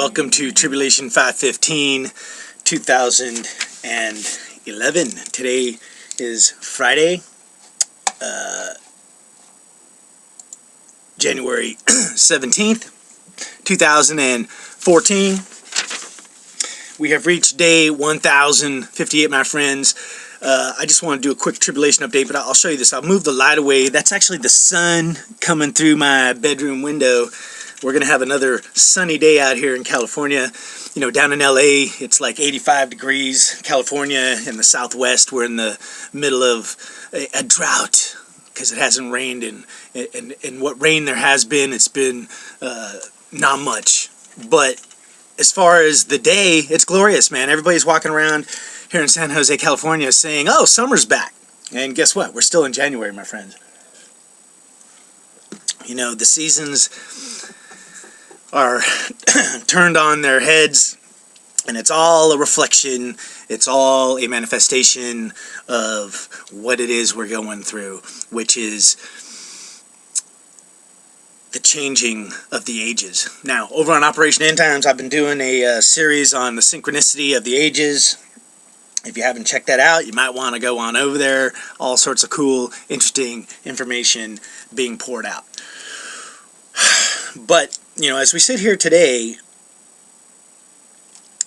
Welcome to Tribulation 515, 2011. Today is Friday, January 17th, 2014. We have reached day 1058, my friends. I just want to do a quick tribulation update, but I'll show you this. I'll move the light away. That's actually the sun coming through my bedroom window. We're going to have another sunny day out here in California. You know, down in LA, it's like 85 degrees. California in the southwest, we're in the middle of a drought because it hasn't rained. And what rain there has been, it's been not much. But as far as the day, it's glorious, man. Everybody's walking around here in San Jose, California saying, oh, summer's back. And guess what? We're still in January, my friends. You know, the seasons are turned on their heads, and it's all a reflection, it's all a manifestation of what it is we're going through, which is the changing of the ages. Now, over on Operation End Times, I've been doing a series on the synchronicity of the ages. If you haven't checked that out, you might want to go on over there. All sorts of cool, interesting information being poured out. But you know, as we sit here today,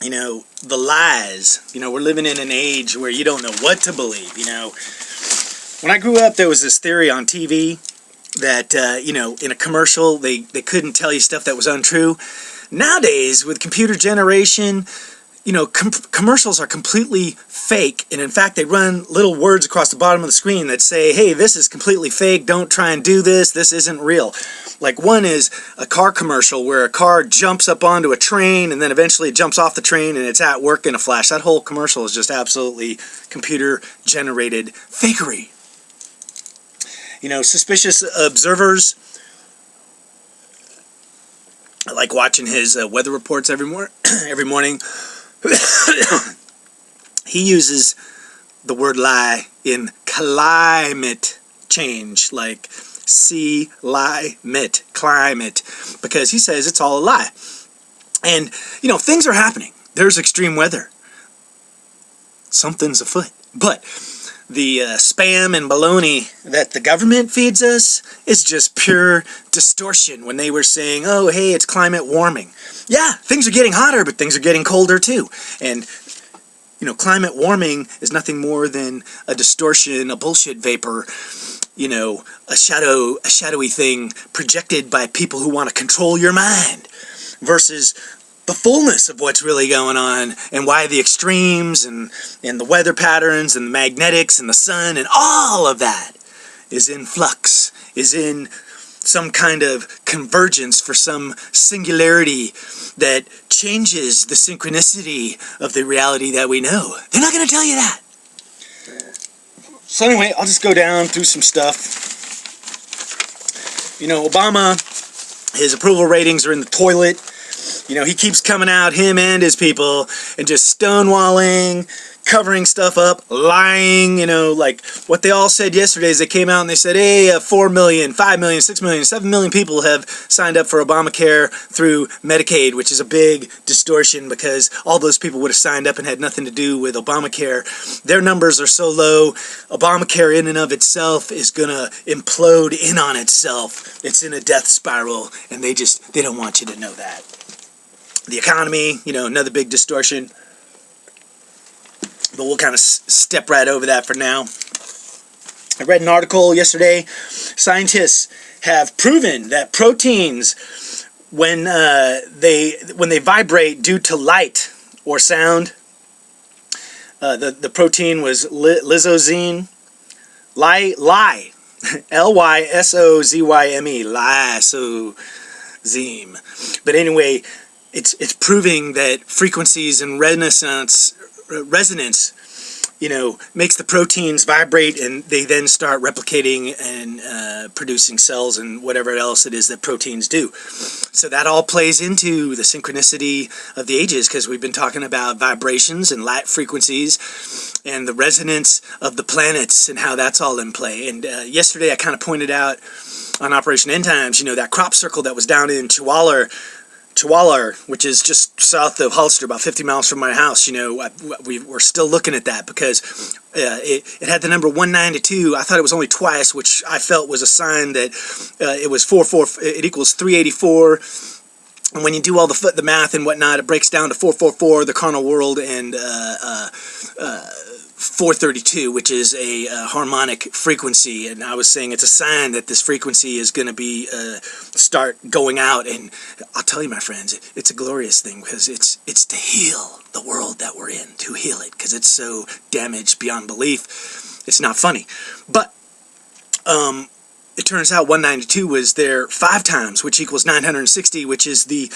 you know, the lies, you know, we're living in an age where you don't know what to believe, you know. When I grew up, there was this theory on TV that, you know, in a commercial, they couldn't tell you stuff that was untrue. Nowadays, with computer generation, you know, commercials are completely fake, and in fact, they run little words across the bottom of the screen that say, hey, this is completely fake, don't try and do this, this isn't real. Like one is a car commercial where a car jumps up onto a train and then eventually jumps off the train and it's at work in a flash. That whole commercial is just absolutely computer-generated fakery. You know, suspicious observers, I like watching his weather reports every morning. He uses the word lie in climate change, like climate, because he says it's all a lie. And, you know, things are happening. There's extreme weather. Something's afoot. But the spam and baloney that the government feeds us is just pure distortion. When they were saying, oh, hey, it's climate warming. Yeah, things are getting hotter, but things are getting colder too. And, you know, climate warming is nothing more than a distortion, a bullshit vapor, you know, a shadowy thing projected by people who want to control your mind versus the fullness of what's really going on and why the extremes and the weather patterns and the magnetics and the sun and all of that is in flux, is in some kind of convergence for some singularity that changes the synchronicity of the reality that we know. They're not going to tell you that. So anyway, I'll just go down through some stuff. You know, Obama, his approval ratings are in the toilet. You know, he keeps coming out, him and his people, and just stonewalling, covering stuff up, lying, you know, like what they all said yesterday is they came out and they said, hey, 4 million, 5 million, 6 million, 7 million people have signed up for Obamacare through Medicaid, which is a big distortion because all those people would have signed up and had nothing to do with Obamacare. Their numbers are so low, Obamacare in and of itself is going to implode in on itself. It's in a death spiral, and they don't want you to know that. The economy, you know, another big distortion. But we'll kind of step right over that for now. I read an article yesterday. Scientists have proven that proteins, when they vibrate due to light or sound, the protein was lysozyme, L-Y-S-O-Z-Y-M-E, lysozyme. But anyway, it's proving that frequencies and resonance, you know, makes the proteins vibrate, and they then start replicating and producing cells and whatever else it is that proteins do. So that all plays into the synchronicity of the ages, because we've been talking about vibrations and light frequencies and the resonance of the planets and how that's all in play. And yesterday I kind of pointed out on Operation End Times, you know, that crop circle that was down in Chualar Chualar, which is just south of Hulster, about 50 miles from my house. You know, we're still looking at that because it had the number 192. I thought it was only twice, which I felt was a sign that it was 4. It equals 384. And when you do all the math and whatnot, it breaks down to 444, the carnal world, and 432, which is a harmonic frequency. And I was saying it's a sign that this frequency is going to be start going out. And I'll tell you, my friends, it's a glorious thing because it's to heal the world that we're in, to heal it, because it's so damaged beyond belief. It's not funny, but it turns out 192 was there 5 times, which equals 960, which is the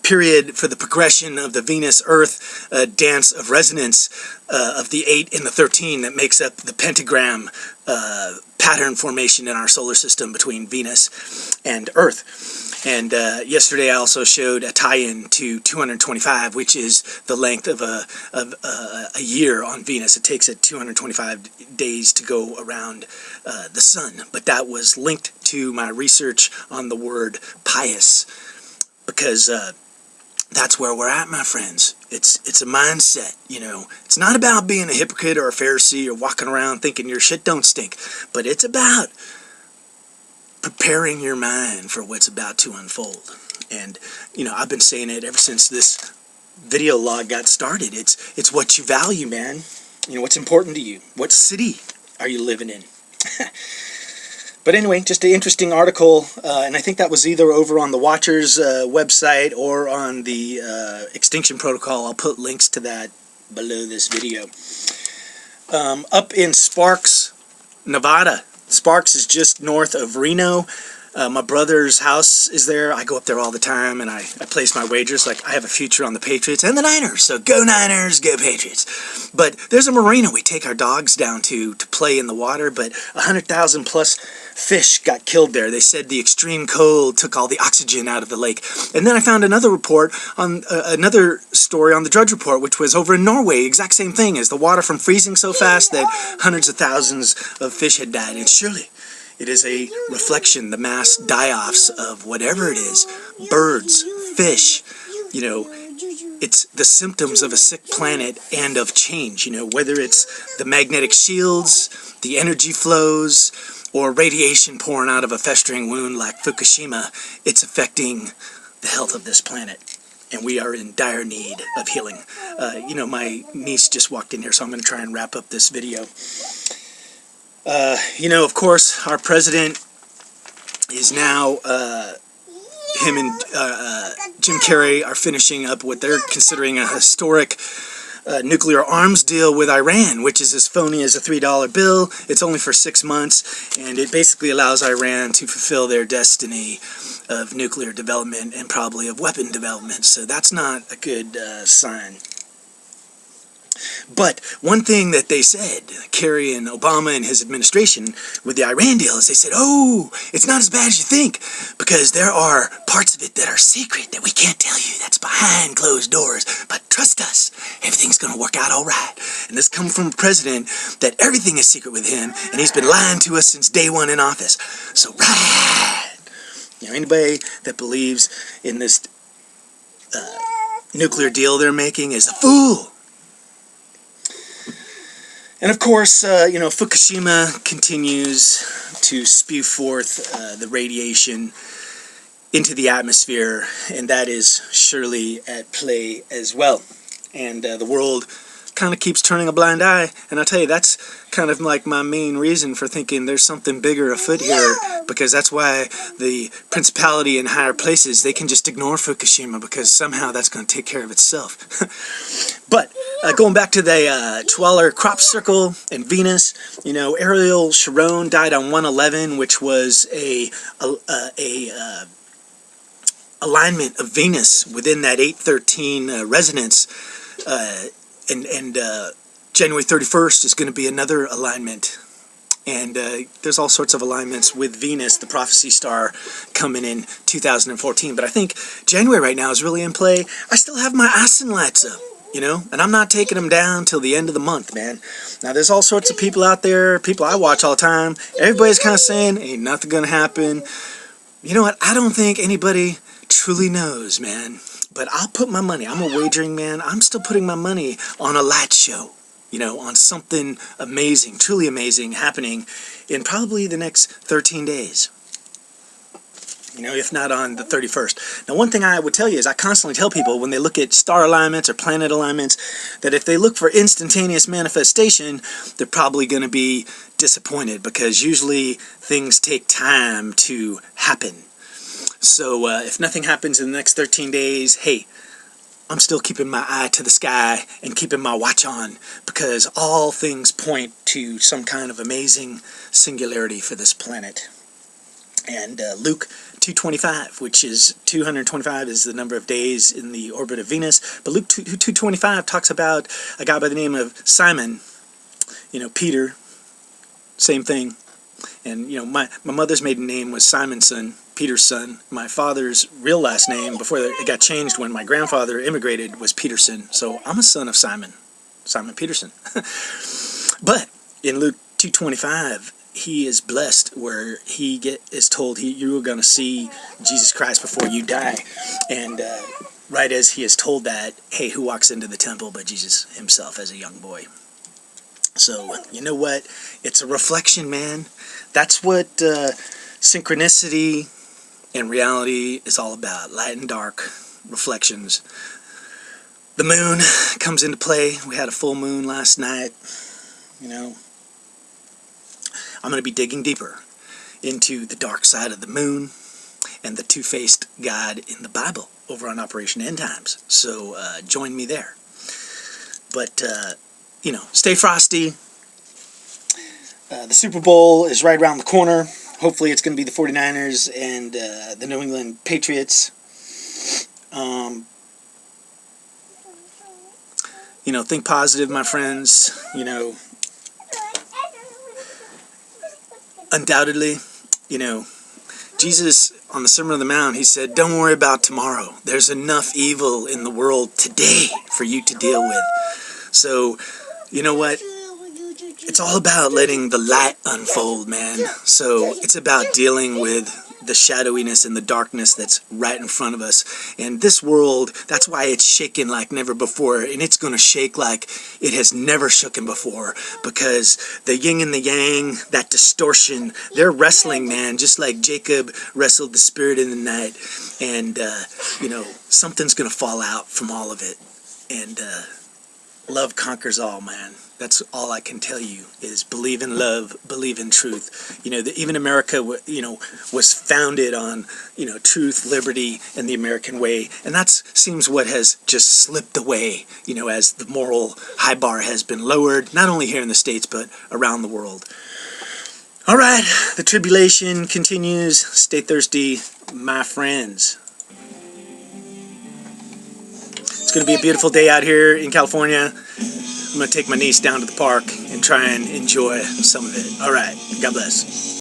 period for the progression of the Venus-Earth dance of resonance of the 8 and the 13 that makes up the pentagram pattern formation in our solar system between Venus and Earth. And yesterday I also showed a tie-in to 225, which is the length of a year on Venus. It takes it 225 days to go around the sun. But that was linked to my research on the word pious, because that's where we're at, my friends. It's a mindset, you know. It's not about being a hypocrite or a Pharisee or walking around thinking your shit don't stink, but it's about preparing your mind for what's about to unfold. And, you know, I've been saying it ever since this video log got started. It's what you value, man. You know, what's important to you. What city are you living in? But anyway, just an interesting article, and I think that was either over on the Watchers website or on the Extinction Protocol. I'll put links to that below this video. Up in Sparks, Nevada. Sparks is just north of Reno. My brother's house is there. I go up there all the time, and I place my wagers. Like, I have a future on the Patriots and the Niners, so go Niners, go Patriots. But there's a marina we take our dogs down to play in the water, but 100,000 plus fish got killed there. They said the extreme cold took all the oxygen out of the lake. And then I found another report on another story on the Drudge Report, which was over in Norway. Exact same thing, as the water from freezing so fast that hundreds of thousands of fish had died. And surely it is a reflection, the mass die-offs of whatever it is, birds, fish, you know, it's the symptoms of a sick planet and of change, you know, whether it's the magnetic shields, the energy flows, or radiation pouring out of a festering wound like Fukushima. It's affecting the health of this planet, and we are in dire need of healing. You know, my niece just walked in here, so I'm going to try and wrap up this video. You know, of course, our president is now, him and Jim Carrey are finishing up what they're considering a historic nuclear arms deal with Iran, which is as phony as a $3 bill. It's only for 6 months, and it basically allows Iran to fulfill their destiny of nuclear development and probably of weapon development. So that's not a good sign. But one thing that they said, Kerry and Obama and his administration, with the Iran deal, is they said, oh, it's not as bad as you think, because there are parts of it that are secret that we can't tell you. That's behind closed doors. But trust us, everything's going to work out all right. And this comes from a president that everything is secret with him, and he's been lying to us since day one in office. So, right. You know, anybody that believes in this nuclear deal they're making is a fool. And of course, you know, Fukushima continues to spew forth the radiation into the atmosphere, and that is surely at play as well. And the world kind of keeps turning a blind eye, and I'll tell you, that's kind of like my main reason for thinking there's something bigger afoot here, because that's why the principality in higher places, they can just ignore Fukushima, because somehow that's going to take care of itself. But going back to the Chualar crop circle and Venus, you know, Ariel Sharon died on 111, which was a alignment of Venus within that 813 resonance, and January 31st is going to be another alignment. And there's all sorts of alignments with Venus, the prophecy star, coming in 2014. But I think January right now is really in play. I still have my ISON lights up, you know, and I'm not taking them down till the end of the month, man. Now, there's all sorts of people out there, people I watch all the time. Everybody's kind of saying, ain't nothing going to happen. You know what? I don't think anybody truly knows, man. But I'll put my money, I'm a wagering man, I'm still putting my money on a light show. You know, on something amazing, truly amazing, happening in probably the next 13 days. You know, if not on the 31st. Now, one thing I would tell you is I constantly tell people when they look at star alignments or planet alignments that if they look for instantaneous manifestation, they're probably going to be disappointed, because usually things take time to happen. So if nothing happens in the next 13 days, hey, I'm still keeping my eye to the sky and keeping my watch on, because all things point to some kind of amazing singularity for this planet. And Luke 225, which is 225 is the number of days in the orbit of Venus, but Luke 225 talks about a guy by the name of Simon, you know, Peter, same thing. And, you know, my mother's maiden name was Simonson, Peter's son. My father's real last name, before it got changed when my grandfather immigrated, was Peterson. So I'm a son of Simon Peterson. But in Luke 225, he is blessed where he is told you're going to see Jesus Christ before you die. And right as he is told that, hey, who walks into the temple but Jesus himself as a young boy? So, you know what? It's a reflection, man. That's what synchronicity and reality is all about. Light and dark reflections. The moon comes into play. We had a full moon last night. You know, I'm going to be digging deeper into the dark side of the moon and the two-faced God in the Bible over on Operation End Times. So join me there. But you know, stay frosty. The Super Bowl is right around the corner. Hopefully it's going to be the 49ers and the New England Patriots. You know, think positive, my friends. You know, undoubtedly, you know, Jesus on the Sermon on the Mount, he said, don't worry about tomorrow. There's enough evil in the world today for you to deal with. So, you know what? It's all about letting the light unfold, man. So it's about dealing with the shadowiness and the darkness that's right in front of us. And this world, that's why it's shaking like never before. And it's going to shake like it has never shooken before. Because the yin and the yang, that distortion, they're wrestling, man. Just like Jacob wrestled the spirit in the night. And, you know, something's going to fall out from all of it. And love conquers all, man. That's all I can tell you, is believe in love, believe in truth. You know, even America, you know, was founded on, you know, truth, liberty, and the American way. And that seems what has just slipped away, you know, as the moral high bar has been lowered, not only here in the States, but around the world. All right, the tribulation continues. Stay thirsty, my friends. It's going to be a beautiful day out here in California. I'm going to take my niece down to the park and try and enjoy some of it. All right. God bless.